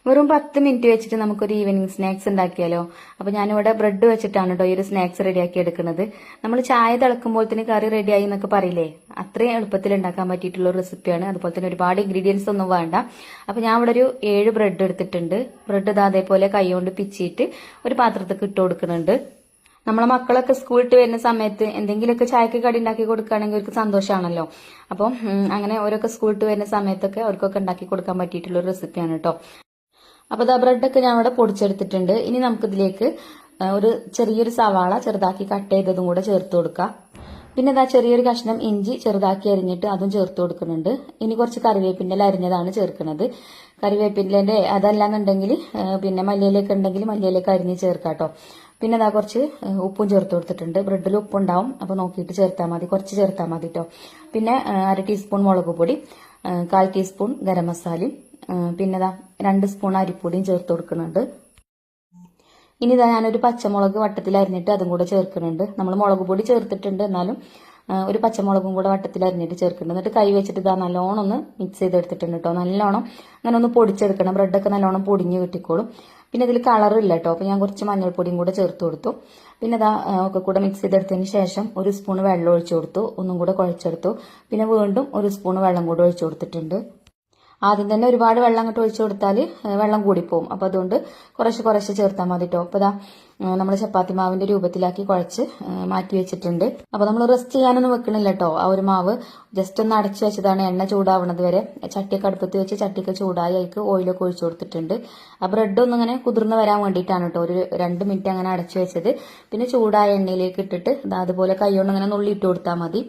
വെറും 10 മിനിറ്റ് വെച്ചിട്ട് നമുക്കൊരു ഈവനിങ് സ്നാക്സ് ഉണ്ടാക്കിയാലോ. അപ്പൊ ഞാനിവിടെ ബ്രെഡ് വെച്ചിട്ടാണ് കേട്ടോ ഈ ഒരു സ്നാക്സ് റെഡിയാക്കി എടുക്കുന്നത്. നമ്മൾ ചായ തിളക്കുമ്പോഴത്തേന് കറി റെഡിയായി എന്നൊക്കെ പറയില്ലേ, അത്രയും എളുപ്പത്തിൽ ഉണ്ടാക്കാൻ പറ്റിയിട്ടുള്ള ഒരു റെസിപ്പിയാണ്. അതുപോലെ തന്നെ ഒരുപാട് ഇൻഗ്രീഡിയൻസ് ഒന്നും വേണ്ട. അപ്പൊ ഞാൻ ഇവിടെ ഒരു 7 ബ്രെഡ് എടുത്തിട്ടുണ്ട്. ബ്രെഡ് ഇതാ അതേപോലെ കൈ കൊണ്ട് പിച്ചിട്ട് ഒരു പാത്രത്തേക്ക് ഇട്ട് കൊടുക്കുന്നുണ്ട്. നമ്മളെ മക്കളൊക്കെ സ്കൂളിട്ട് വരുന്ന സമയത്ത് എന്തെങ്കിലുമൊക്കെ ചായക്ക് കടി ഉണ്ടാക്കി കൊടുക്കുകയാണെങ്കിൽ അവർക്ക് സന്തോഷമാണല്ലോ. അപ്പം അങ്ങനെ ഓരോക്കെ സ്കൂളിട്ട് വരുന്ന സമയത്തൊക്കെ അവർക്കൊക്കെ ഉണ്ടാക്കി കൊടുക്കാൻ പറ്റിയിട്ടുള്ള ഒരു റെസിപ്പിയാണ് കേട്ടോ. അപ്പൊ ഇതാ ബ്രെഡൊക്കെ ഞാൻ ഇവിടെ പൊടിച്ചെടുത്തിട്ടുണ്ട്. ഇനി നമുക്കിതിലേക്ക് ഒരു ചെറിയൊരു സവാള ചെറുതാക്കി കട്ട് ചെയ്തതും കൂടെ ചേർത്ത് കൊടുക്കാം. പിന്നെ ഇതാ ചെറിയൊരു കഷ്ണം ഇഞ്ചി ചെറുതാക്കി അരിഞ്ഞിട്ട് അതും ചേർത്ത് കൊടുക്കുന്നുണ്ട്. ഇനി കുറച്ച് കറിവേപ്പിൻ്റെ അരിഞ്ഞതാണ് ചേർക്കുന്നത്. കറിവേപ്പിൻ്റെ അതല്ലാന്നുണ്ടെങ്കിൽ പിന്നെ മല്ലിയിലേക്ക് ഉണ്ടെങ്കിൽ മല്ലിയിലേക്ക് അരിഞ്ഞ് ചേർക്കാം കേട്ടോ. പിന്നെ ഇതാ കുറച്ച് ഉപ്പും ചേർത്ത് കൊടുത്തിട്ടുണ്ട്. ബ്രെഡിൽ ഉപ്പുണ്ടാവും, അപ്പോൾ നോക്കിയിട്ട് ചേർത്താൽ മതി, കുറച്ച് ചേർത്താൽ മതി കേട്ടോ. പിന്നെ 1/2 ടീസ്പൂൺ മുളക് പൊടി, 1/4 ടീസ്പൂൺ ഗരം മസാലയും, പിന്നെ ഇതാ 2 സ്പൂൺ അരിപ്പൊടിയും ചേർത്ത് കൊടുക്കുന്നുണ്ട്. ഇനി ഇതാ ഞാനൊരു പച്ചമുളക് വട്ടത്തിൽ അരിഞ്ഞിട്ട് അതും കൂടെ ചേർക്കുന്നുണ്ട്. നമ്മൾ മുളക് പൊടി ചേർത്തിട്ടുണ്ട്, എന്നാലും ഒരു പച്ചമുളകും കൂടെ വട്ടത്തിൽ അരിഞ്ഞിട്ട് ചേർക്കുന്നുണ്ട്. എന്നിട്ട് കൈ വെച്ചിട്ട് ഇതാ നല്ലോണം ഒന്ന് മിക്സ് ചെയ്തെടുത്തിട്ടുണ്ട് കേട്ടോ. നല്ലോണം അങ്ങനെ ഒന്ന് പൊടിച്ചെടുക്കണം. ബ്രെഡൊക്കെ നല്ലോണം പൊടിഞ്ഞ് കിട്ടിക്കോളും. പിന്നെ ഇതിൽ കളറില്ല കേട്ടോ, അപ്പോൾ ഞാൻ കുറച്ച് മഞ്ഞൾപ്പൊടിയും കൂടെ ചേർത്ത് കൊടുത്തു. പിന്നെ ഇതാ ഒക്കെ കൂടെ മിക്സ് ചെയ്തെടുത്തതിന് ശേഷം 1 സ്പൂൺ വെള്ളം ഒഴിച്ചു കൊടുത്തു. ഒന്നും കൂടെ കുഴച്ചെടുത്തു. പിന്നെ വീണ്ടും 1 സ്പൂൺ വെള്ളം കൂടെ ഒഴിച്ചു കൊടുത്തിട്ടുണ്ട്. ആദ്യം തന്നെ ഒരുപാട് വെള്ളം അങ്ങോട്ട് ഒഴിച്ചു കൊടുത്താൽ വെള്ളം കൂടിപ്പോവും. അപ്പോൾ അതുകൊണ്ട് കുറച്ച് ചേർത്താൽ മതി കേട്ടോ. അപ്പോൾ ഇതാ നമ്മൾ ചപ്പാത്തി മാവിന്റെ രൂപത്തിലാക്കി കുഴച്ച് മാറ്റി വെച്ചിട്ടുണ്ട്. അപ്പോൾ നമ്മൾ റെസ്റ്റ് ചെയ്യാനൊന്നും വെക്കണില്ല കേട്ടോ. ആ ഒരു മാവ് ജസ്റ്റ് ഒന്ന് അടച്ചു വെച്ചതാണ് എണ്ണ ചൂടാവുന്നത് വരെ. ചട്ടിയൊക്കെ അടുപ്പത്ത് വെച്ച് ചട്ടിയൊക്കെ ചൂടായി അതിലേക്ക് ഓയിലൊക്കെ ഒഴിച്ചു കൊടുത്തിട്ടുണ്ട്. ആ ബ്രെഡ് ഒന്നും ഇങ്ങനെ കുതിർന്ന് വരാൻ വേണ്ടിയിട്ടാണ് കേട്ടോ ഒരു 2 മിനിറ്റ് അങ്ങനെ അടച്ചു വെച്ചത്. പിന്നെ ചൂടായ എണ്ണയിലേക്ക് ഇട്ടിട്ട് അതുപോലെ കൈകൊണ്ട് ഇങ്ങനെ നുള്ളിയിട്ട് കൊടുത്താൽ മതി.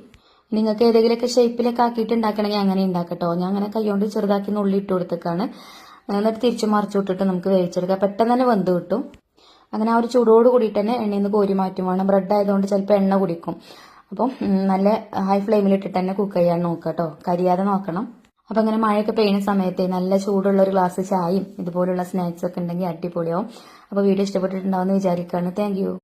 നിങ്ങൾക്ക് ഏതെങ്കിലുമൊക്കെ ഷേപ്പിലൊക്കെ ആക്കിയിട്ട് ഉണ്ടാക്കണമെങ്കിൽ അങ്ങനെ ഉണ്ടാക്കട്ടോ. ഞാൻ അങ്ങനെ കൈകൊണ്ട് ചെറുതാക്കി നുള്ളി ഇട്ട് കൊടുത്തേക്കാണ്. എന്നിട്ട് തിരിച്ചു മറിച്ചു വിട്ടിട്ട് നമുക്ക് വേവിച്ചെടുക്കാം. പെട്ടെന്ന് തന്നെ വെന്ത് കിട്ടും. അങ്ങനെ ആ ഒരു ചൂടോട് കൂടിയിട്ട് തന്നെ എണ്ണയിൽ നിന്ന് കോരി മാറ്റും വേണം. ബ്രെഡ് ആയതുകൊണ്ട് ചിലപ്പോൾ എണ്ണ കുടിക്കും. അപ്പം നല്ല ഹൈ ഫ്ലെയിമിൽ ഇട്ടിട്ട് തന്നെ കുക്ക് ചെയ്യാൻ നോക്കുക കേട്ടോ. കരിയാതെ നോക്കണം. അപ്പം അങ്ങനെ മഴയൊക്കെ പെയ്യുന്ന സമയത്ത് നല്ല ചൂടുള്ള ഒരു ഗ്ലാസ് ചായയും ഇതുപോലുള്ള സ്നാക്സ് ഒക്കെ ഉണ്ടെങ്കിൽ അടിപൊളിയാവും. അപ്പോൾ വീഡിയോ ഇഷ്ടപ്പെട്ടിട്ടുണ്ടാവുമെന്ന് വിചാരിക്കുകയാണ്. Thank you.